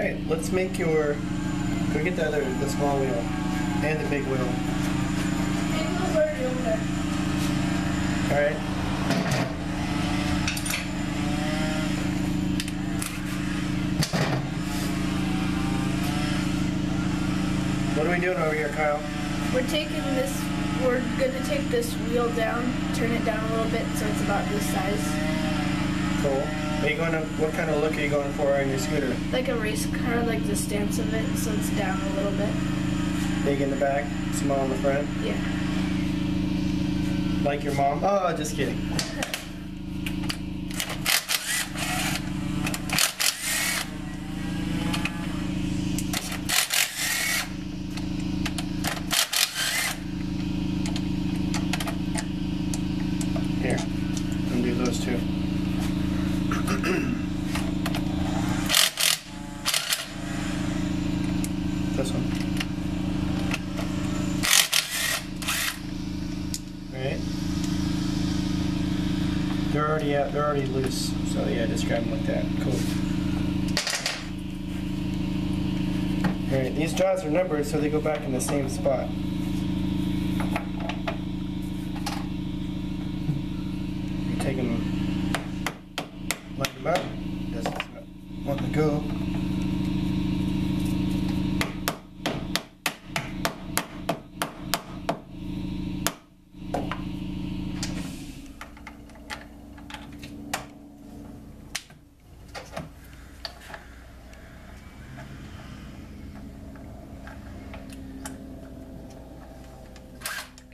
Alright, let's make your... Go get the small wheel. And the big wheel. Big wheel's already over there. Alright. What are we doing over here, Kyle? We're gonna take this wheel down, turn it down a little bit so it's about this size. Cool. Are you going to, what kind of look are you going for on your scooter? Like a race car, like the stance of it, so it's down a little bit. Big in the back, small in the front? Yeah. Like your mom? Oh, just kidding. Here, undo those two. This one. Right. They're already loose. So yeah, just grab them like that. Cool. Alright, these jaws are numbered so they go back in the same spot. You take them, line them up. Doesn't want to go.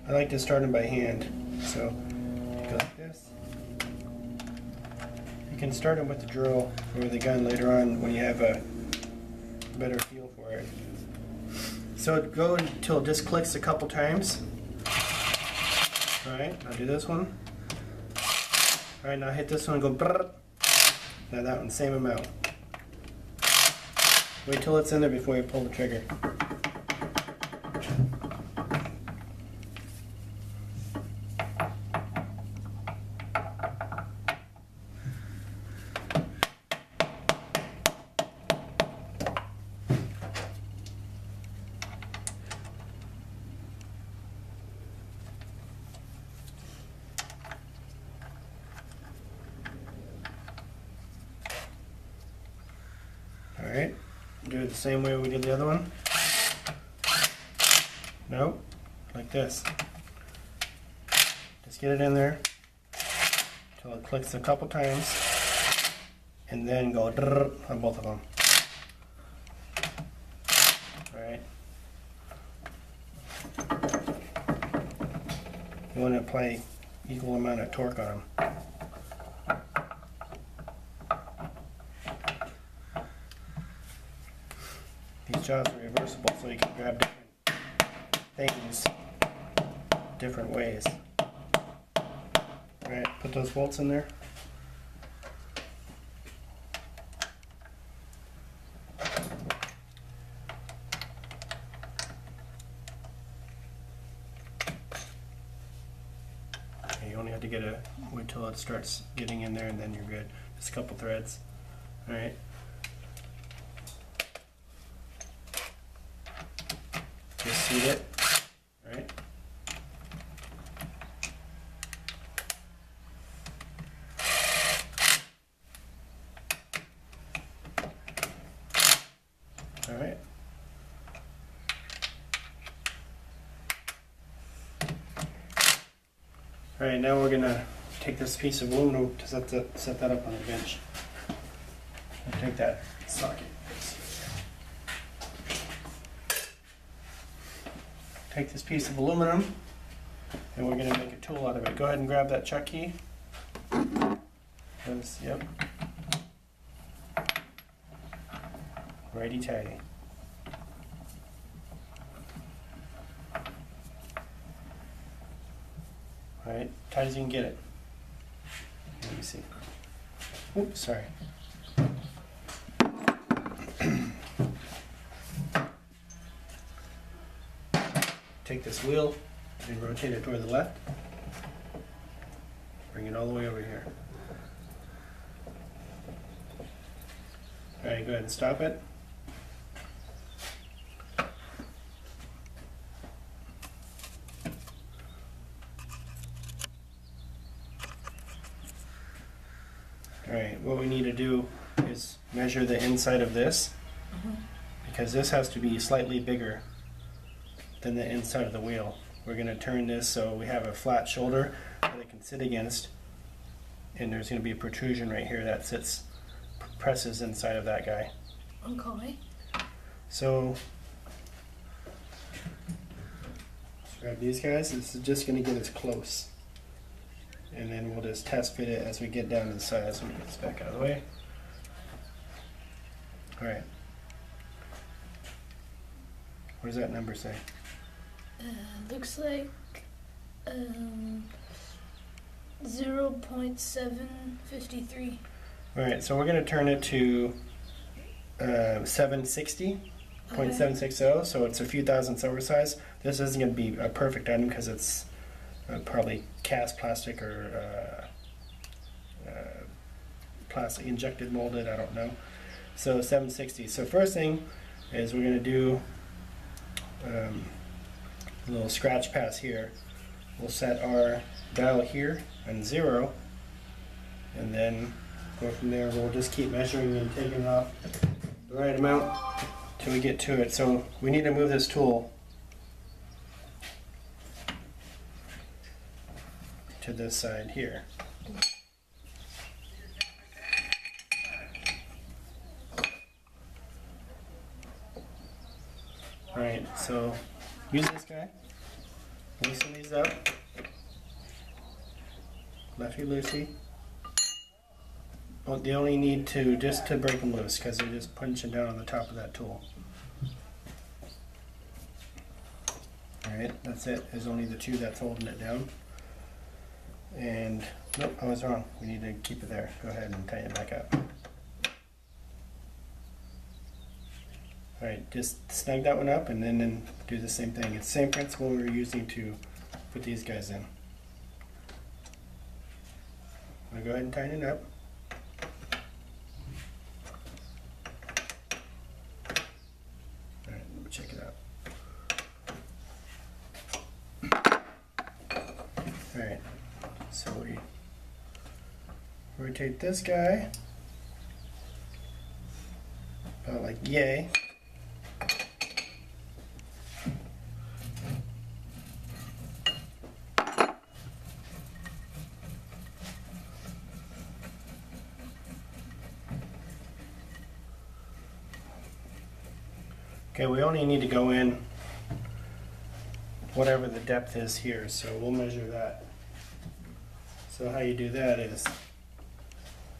I like to start them by hand, so you go like this. You can start them with the drill or the gun later on when you have a better feel for it. So go until it just clicks a couple times. Alright, I'll do this one. Alright, now hit this one and go brrr. Now that one, same amount. Wait till it's in there before you pull the trigger. Alright, do it the same way we did the other one. Nope, like this. Just get it in there until it clicks a couple times and then go on both of them. Alright. You want to apply equal amount of torque on them. These jaws are reversible, so you can grab different things different ways. Alright, put those bolts in there. Okay, you only have to wait till it starts getting in there and then you're good. Just a couple threads. Alright. Just seat it, right? All right. All right, now we're gonna take this piece of aluminum to set that up on the bench. We'll take that socket. Take this piece of aluminum and we're going to make a tool out of it. Go ahead and grab that chuck key. Yep. Righty tighty. Alright, tight as you can get it. Let me see. Oops, sorry. Take this wheel and rotate it toward the left. Bring it all the way over here. Alright, go ahead and stop it. Alright, what we need to do is measure the inside of this, because this has to be slightly bigger than the inside of the wheel. We're going to turn this so we have a flat shoulder that it can sit against, and there's going to be a protrusion right here that presses inside of that guy. Okay. So let's grab these guys. This is just going to get us close, and then we'll just test fit it as we get down to the sides. Let me get this back out of the way. Alright. What does that number say? Looks like 0.753. Alright, so we're going to turn it to 760.760, so it's a few thousandths oversized. This isn't going to be a perfect item because it's probably cast plastic or plastic injected molded, I don't know. So 760. So first thing is we're going to do a little scratch pass here. We'll set our dial here on 0, and then go from there. We'll just keep measuring and taking off the right amount till we get to it. So we need to move this tool to this side here. Alright, so use this guy, loosen these up, lefty-loosey. Well, they only need to, just to break them loose, because they're just punching down on the top of that tool. Alright, that's it. There's only the two that's holding it down. And, nope, I was wrong. We need to keep it there. Go ahead and tighten it back up. Alright, just snag that one up and then do the same thing. It's the same principle we were using to put these guys in. I'm going to go ahead and tighten it up. Alright, check it out. Alright, so we rotate this guy about like yay. Okay, we only need to go in whatever the depth is here, so we'll measure that. So how you do that is,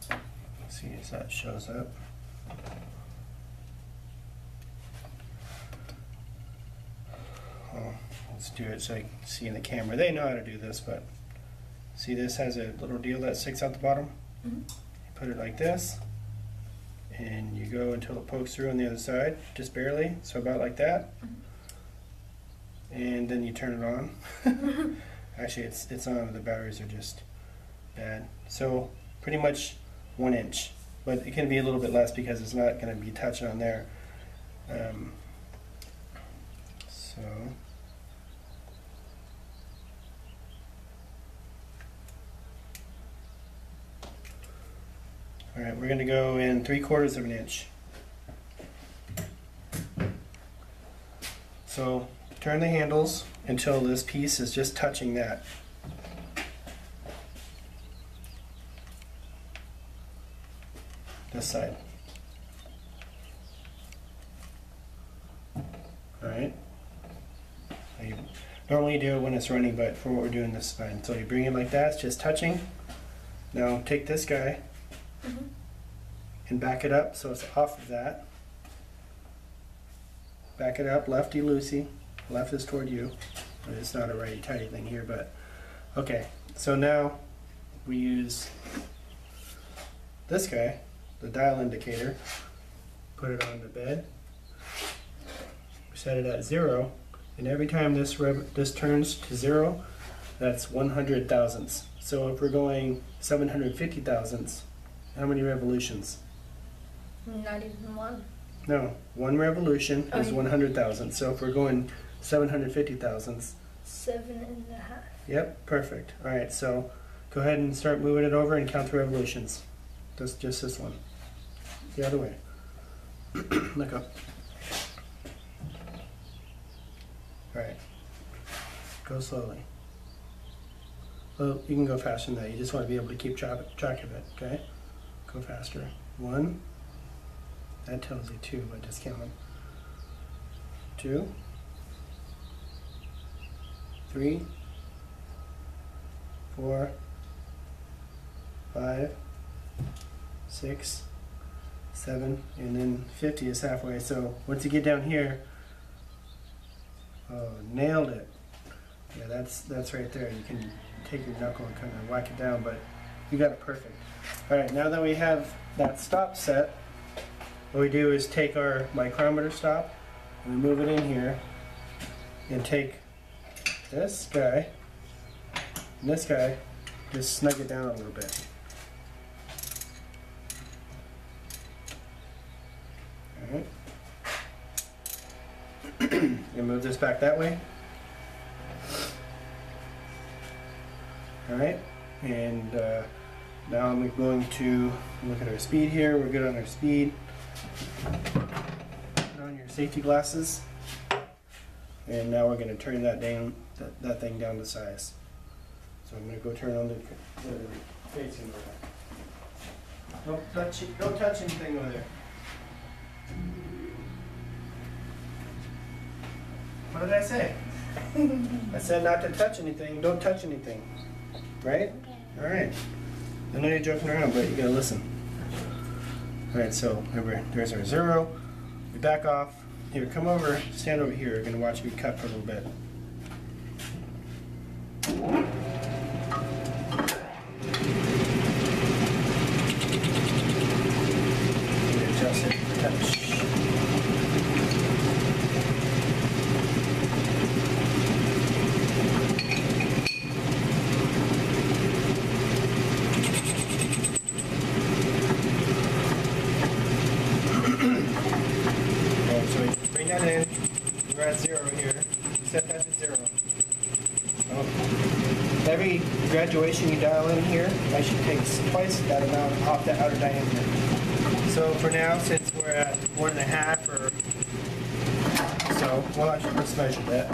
let's see if that shows up. Oh, let's do it so you can see in the camera. They know how to do this, but see, this has a little deal that sticks out the bottom. You put it like this, and you go until it pokes through on the other side, just barely, so about like that. And then you turn it on. Actually, it's on, the batteries are just bad. So pretty much 1 inch, but it can be a little bit less because it's not going to be touching on there. Alright, we're going to go in 3/4 of an inch. So turn the handles until this piece is just touching that. This side. Alright. You normally do it when it's running, but for what we're doing this is fine. So you bring it like that, it's just touching. Now take this guy and back it up so it's off of that. Back it up, lefty-loosey. Left is toward you. It's not a righty-tighty thing here, but okay. So now we use this guy, the dial indicator, put it on the bed, set it at 0, and every time this turns to 0, that's 100 thousandths. So if we're going 750 thousandths, how many revolutions? Not even one. No, 1 revolution is 100 thousandths. So if we're going 750 thousandths. 7.5. Yep, perfect. Alright, so go ahead and start moving it over and count the revolutions. just this one. The other way. Look up. Alright. Go slowly. Well, you can go faster than that. You just want to be able to keep track of it, okay? Go faster. 1. That tells you 2, but just count them. 2. 3. 4. 5. 6. 7. And then 50 is halfway. So once you get down here, oh, nailed it. Yeah, that's right there. You can take your knuckle and kind of whack it down, but you got it perfect. Alright, now that we have that stop set, what we do is take our micrometer stop and we move it in here and take this guy and this guy, just snug it down a little bit. Alright. And move this back that way. Alright, and now I'm going to look at our speed here. We're good on our speed. Put on your safety glasses. And now we're going to turn that down, that thing down to size. So I'm going to go turn on the facing over. Don't touch anything over there. What did I say? I said not to touch anything. Don't touch anything. Right? Alright. I know you're joking around, but you gotta listen. Alright, so remember, there's our 0. We back off. Here, come over, stand over here. We're gonna watch me cut for a little bit. Adjust it, touch. We're at 0 here. Set that to 0. Every graduation you dial in here actually takes twice that amount off the outer diameter. So for now, since we're at 1.5 or so, well, actually, let's measure that.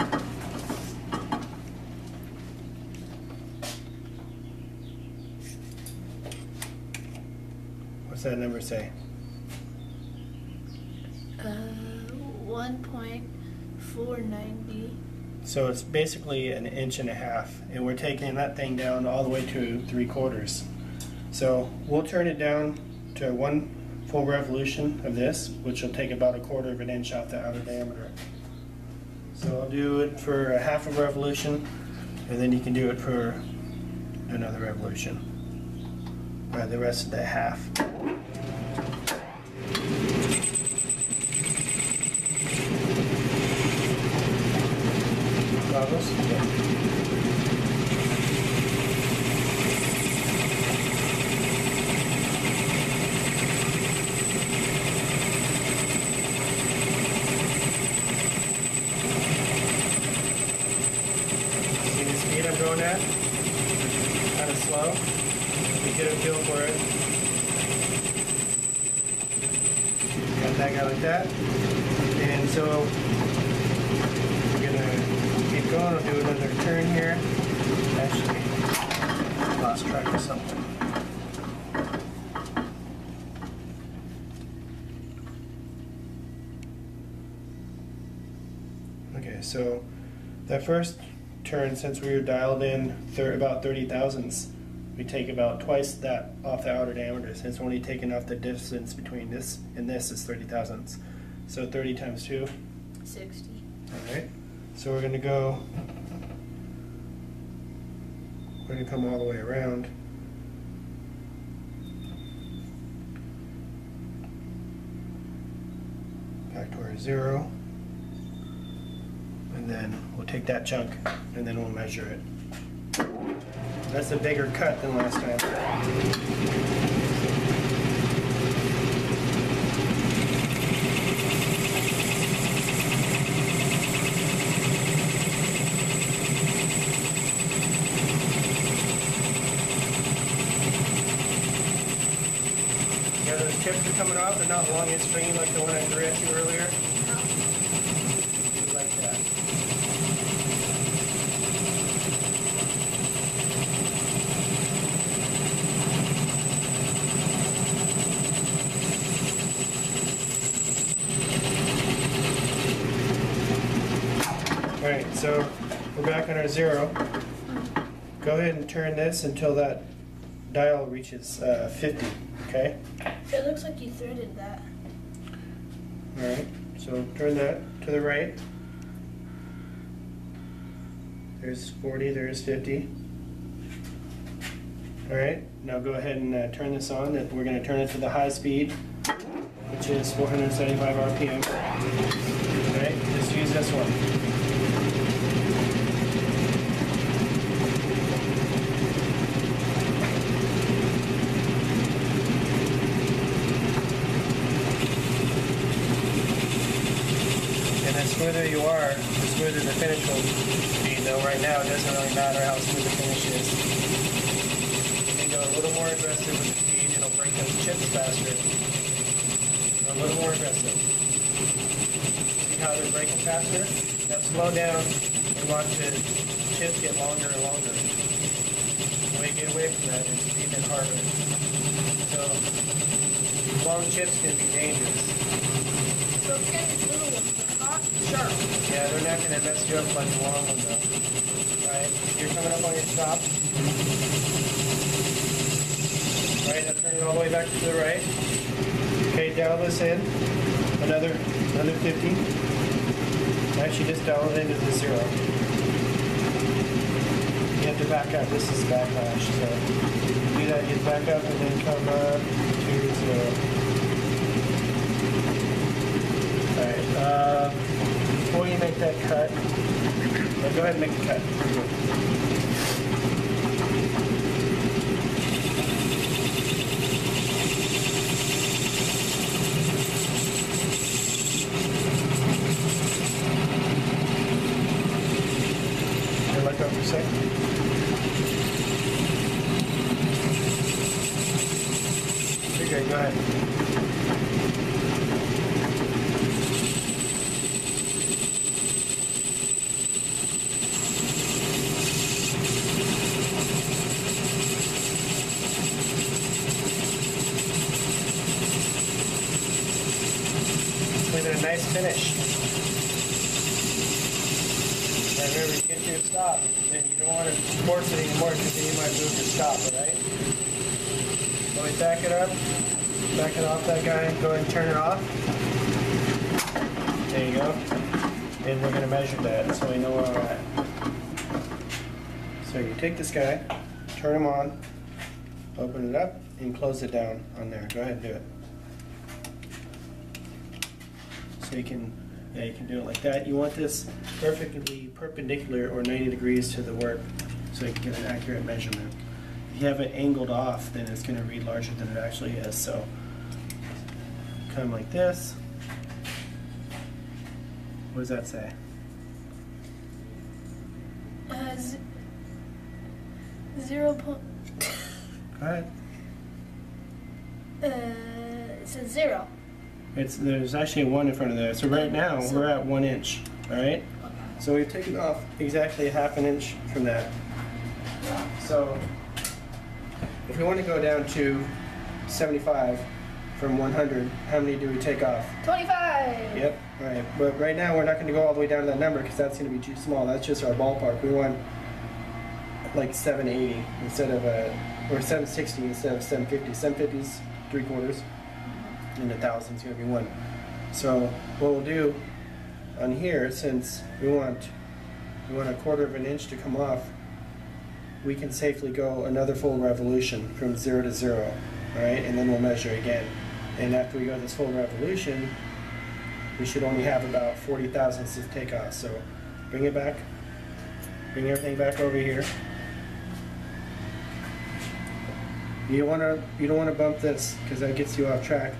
What's that number say? 1.490. So it's basically 1.5 inches, and we're taking that thing down all the way to 3/4. So we'll turn it down to 1 full revolution of this, which will take about 1/4 inch off the outer diameter. So I'll do it for 1/2 revolution, and then you can do it for another revolution. The rest of the 1/2. Goggles? Yeah. See the speed I'm going at? Kind of slow. You get a feel for it. Got that guy like that. And so we're gonna keep going. I'll do another turn here. Actually, lost track of something. Okay, so that first turn, since we were dialed in about 30 thousandths, we take about twice that off the outer diameter, since we're only taking off the distance between this and this is 30 thousandths. So 30 times 2? 60. Alright, so we're going to go, we're going to come all the way around. Back to our 0. And then we'll take that chunk and then we'll measure it. That's a bigger cut than last time. Yeah, those chips are coming off. They're not long and stringy like the one I threw at you earlier. Like that. Alright, so we're back on our 0. Go ahead and turn this until that dial reaches 50, okay? It looks like you threaded that. Alright, so turn that to the right. There's 40, there's 50. Alright, now go ahead and turn this on. We're going to turn it to the high speed, which is 475 RPM. Okay, just use this one. The smoother you are, the smoother the finish will be. Though right now it doesn't really matter how smooth the finish is. You can go a little more aggressive with the speed, it'll break those chips faster. Go a little more aggressive. See how they're breaking faster? Now slow down and watch the chips get longer and longer. The way you get away from that is even harder. So long chips can be dangerous. So get these little ones. Sharp. Yeah, they're not going to mess you up like the long one though. Alright, you're coming up on your stop. Alright, now turn it all the way back to the right. Okay, dial this in. Another 50. Actually, just dial it into the 0. You have to back up. This is backlash. So do that, you back up and then come up to 0. Alright, before you make that cut, go ahead and make the cut. Can I let go for a second? You're good, go ahead. A nice finish. And remember, you get to your stop, then you don't want to force it anymore because then you might move your stop, alright? Always back it up, back it off that guy, go ahead and turn it off. There you go. And we're going to measure that so we know where we're at. So you take this guy, turn him on, open it up, and close it down on there. Go ahead and do it. So you can do it like that. You want this perfectly perpendicular or 90 degrees to the work so you can get an accurate measurement. If you have it angled off, then it's going to read larger than it actually is. So come like this. What does that say? 0. Go ahead. It says 0. There's actually a 1 in front of there. So right now we're at 1 inch. All right. So we've taken off exactly ½ inch from that. So if we want to go down to 75 from 100, how many do we take off? 25. Yep. Right. But right now we're not going to go all the way down to that number because that's going to be too small. That's just our ballpark. We want like 780 instead of or 760 instead of 750. 750's 3/4. And 1,000 is going to be 1. So what we'll do on here, since we want a 1/4 of an inch to come off, we can safely go another full revolution from 0 to 0, all right? And then we'll measure again. And after we go this full revolution, we should only have about 40 thousandths to take off. So bring it back, bring everything back over here. You don't want to bump this because that gets you off track.